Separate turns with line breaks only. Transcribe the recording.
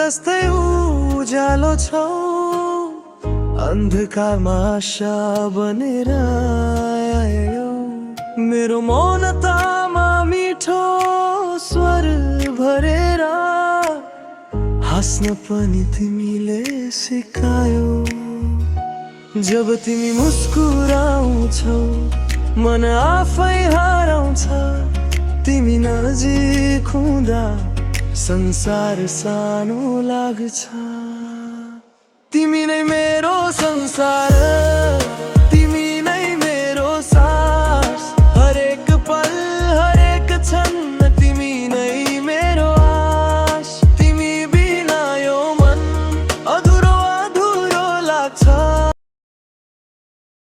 जस्तै उज्यालो छौ, अन्धकारमा आशा बनेर आयो। मेरो मौनतामा मिठो स्वर भरेर हाँस्न पनि तिमीले सिकायो। जब तिमी मुस्कुराउँछौ मन आफै हराउँछ, तिमी नजिक हुँदा संसार सानो लाग्छ। तिमी नै मेरो संसार।